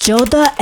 14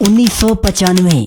1995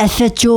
SHO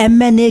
MNA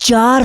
4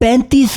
35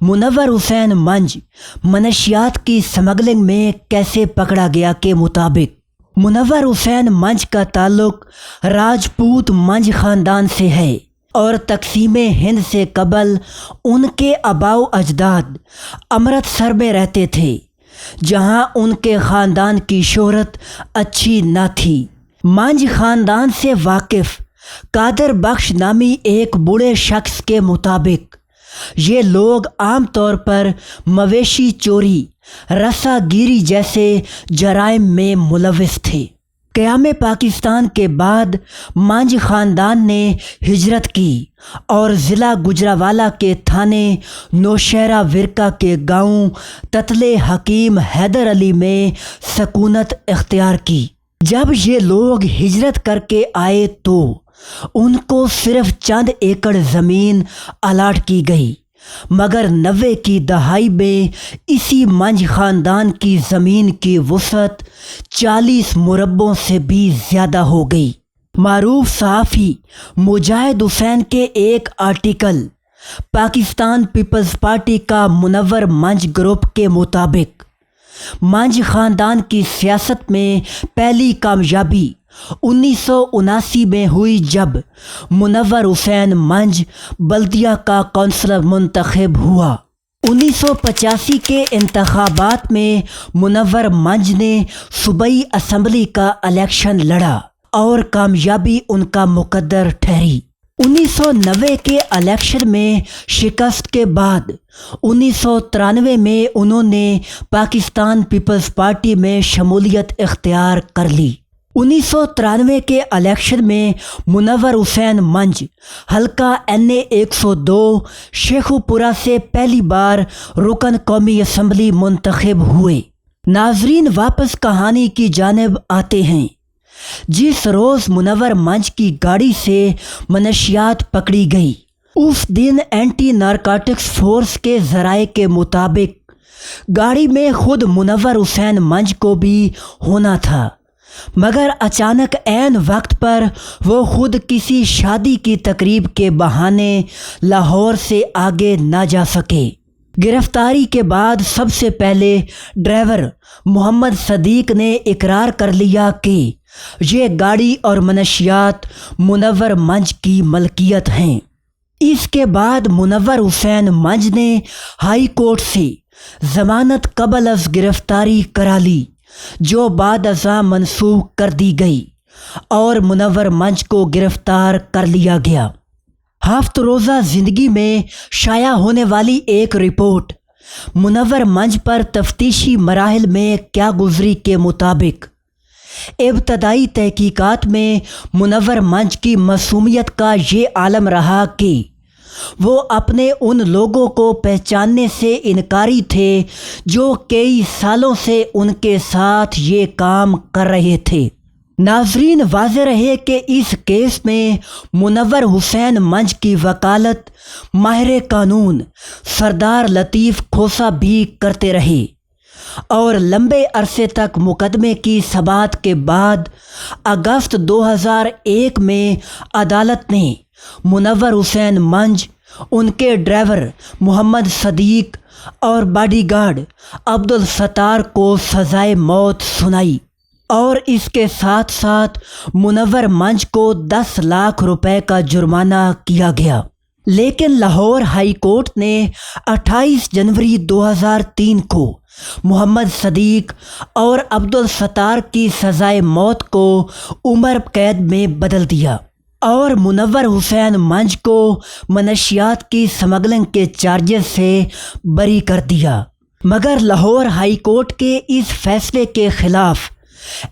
منور حسین منج منشیات کی smuggling میں کیسے پکڑا گیا کے مطابق منور حسین منج کا تعلق راجپوت منج خاندان سے ہے اور تقسیم ہند سے قبل ان کے آباؤ اجداد امرتسر میں رہتے تھے، جہاں ان کے خاندان کی شہرت اچھی نہ تھی۔ منج خاندان سے واقف قادر بخش نامی ایک بوڑھے شخص کے مطابق یہ لوگ عام طور پر مویشی چوری، رسا گیری جیسے جرائم میں ملوث تھے۔ قیام پاکستان کے بعد منج خاندان نے ہجرت کی اور ضلع گجرانوالہ کے تھانے نوشہرہ ورکا کے گاؤں تتلے حکیم حیدر علی میں سکونت اختیار کی۔ جب یہ لوگ ہجرت کر کے آئے تو ان کو صرف چند ایکڑ زمین الاٹ کی گئی، مگر 90 کی دہائی میں اسی منج خاندان کی زمین کی وسعت 40 مربعوں سے بھی زیادہ ہو گئی۔ معروف صحافی مجاہد حسین کے ایک آرٹیکل پاکستان پیپلز پارٹی کا منور منج گروپ کے مطابق منج خاندان کی سیاست میں پہلی کامیابی 1979 میں ہوئی، جب منور حسین منج بلدیہ کا کونسلر منتخب ہوا۔ 1985 کے انتخابات میں منور منج نے صوبائی اسمبلی کا الیکشن لڑا اور کامیابی ان کا مقدر ٹھہری۔ 1990 کے الیکشن میں شکست کے بعد 1993 میں انہوں نے پاکستان پیپلز پارٹی میں شمولیت اختیار کر لی۔ 1993 کے الیکشن میں منور حسین منج حلقہ NA 102 شیخو پورہ سے پہلی بار رکن قومی اسمبلی منتخب ہوئے۔ ناظرین، واپس کہانی کی جانب آتے ہیں۔ جس روز منور منج کی گاڑی سے منشیات پکڑی گئی، اس دن اینٹی نارکوٹکس فورس کے ذرائع کے مطابق گاڑی میں خود منور حسین منج کو بھی ہونا تھا، مگر اچانک عین وقت پر وہ خود کسی شادی کی تقریب کے بہانے لاہور سے آگے نہ جا سکے۔ گرفتاری کے بعد سب سے پہلے ڈرائیور محمد صدیق نے اقرار کر لیا کہ یہ گاڑی اور منشیات منور منج کی ملکیت ہیں۔ اس کے بعد منور حسین منج نے ہائی کورٹ سے ضمانت قبل از گرفتاری کرا لی، جو بعد ازاں منسوخ کر دی گئی اور منور منج کو گرفتار کر لیا گیا۔ ہفت روزہ زندگی میں شائع ہونے والی ایک رپورٹ منور منج پر تفتیشی مراحل میں کیا گزری کے مطابق ابتدائی تحقیقات میں منور منج کی معصومیت کا یہ عالم رہا کہ وہ اپنے ان لوگوں کو پہچاننے سے انکاری تھے جو کئی سالوں سے ان کے ساتھ یہ کام کر رہے تھے۔ ناظرین، واضح رہے کہ اس کیس میں منور حسین منج کی وکالت ماہر قانون سردار لطیف کھوسہ بھی کرتے رہے، اور لمبے عرصے تک مقدمے کی سماعت کے بعد اگست 2001 میں عدالت نے منور حسین منج، ان کے ڈرائیور محمد صدیق اور باڈی گارڈ عبدالستار کو سزائے موت سنائی، اور اس کے ساتھ ساتھ منور منج کو 10 لاکھ روپے کا جرمانہ کیا گیا۔ لیکن لاہور ہائی کورٹ نے 28 جنوری 2003 کو محمد صدیق اور عبدالستار کی سزائے موت کو عمر قید میں بدل دیا اور منور حسین منج کو منشیات کی سمگلنگ کے چارجز سے بری کر دیا، مگر لاہور ہائی کورٹ کے اس فیصلے کے خلاف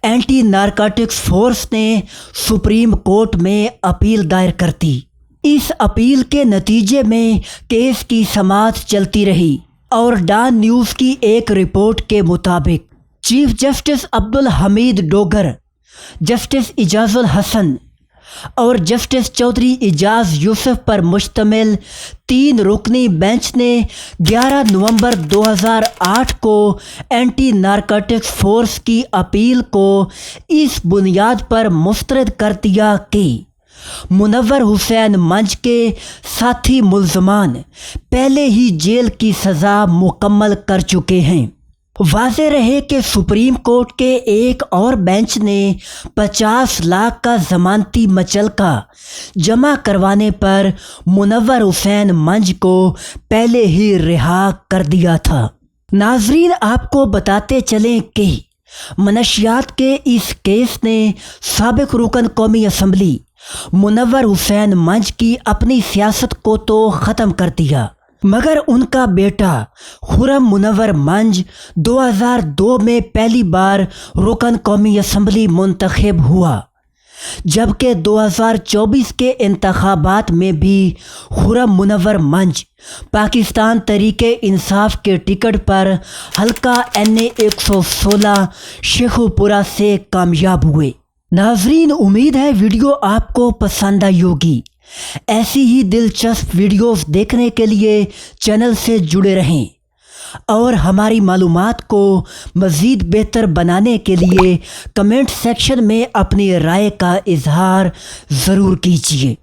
اینٹی نارکوٹکس فورس نے سپریم کورٹ میں اپیل دائر کر دی۔ اس اپیل کے نتیجے میں کیس کی سماعت چلتی رہی، اور ڈان نیوز کی ایک رپورٹ کے مطابق chief justice Abdul Hameed Dogar, justice Ijaz ul Hassan اور جسٹس چودھری اعجاز یوسف پر مشتمل 3 رکنی بینچ نے 11 نومبر 2008 کو اینٹی نارکوٹکس فورس کی اپیل کو اس بنیاد پر مسترد کر دیا کہ منور حسین منج کے ساتھی ملزمان پہلے ہی جیل کی سزا مکمل کر چکے ہیں۔ واضح رہے کہ سپریم کورٹ کے ایک اور بینچ نے 50 لاکھ کا ضمانتی مچلکہ جمع کروانے پر منور حسین منج کو پہلے ہی رہا کر دیا تھا۔ ناظرین، آپ کو بتاتے چلیں کہ منشیات کے اس کیس نے سابق رکن قومی اسمبلی منور حسین منج کی اپنی سیاست کو تو ختم کر دیا، مگر ان کا بیٹا خرم منور منج 2002 میں پہلی بار رکن قومی اسمبلی منتخب ہوا، جبکہ 2024 کے انتخابات میں بھی خرم منور منج پاکستان تحریک انصاف کے ٹکٹ پر حلقہ NA 116 شیخو پورہ سے کامیاب ہوئے۔ ناظرین، امید ہے ویڈیو آپ کو پسند آئی ہوگی۔ ایسی ہی دلچسپ ویڈیوز دیکھنے کے لیے چینل سے جڑے رہیں اور ہماری معلومات کو مزید بہتر بنانے کے لیے کمنٹ سیکشن میں اپنی رائے کا اظہار ضرور کیجیے۔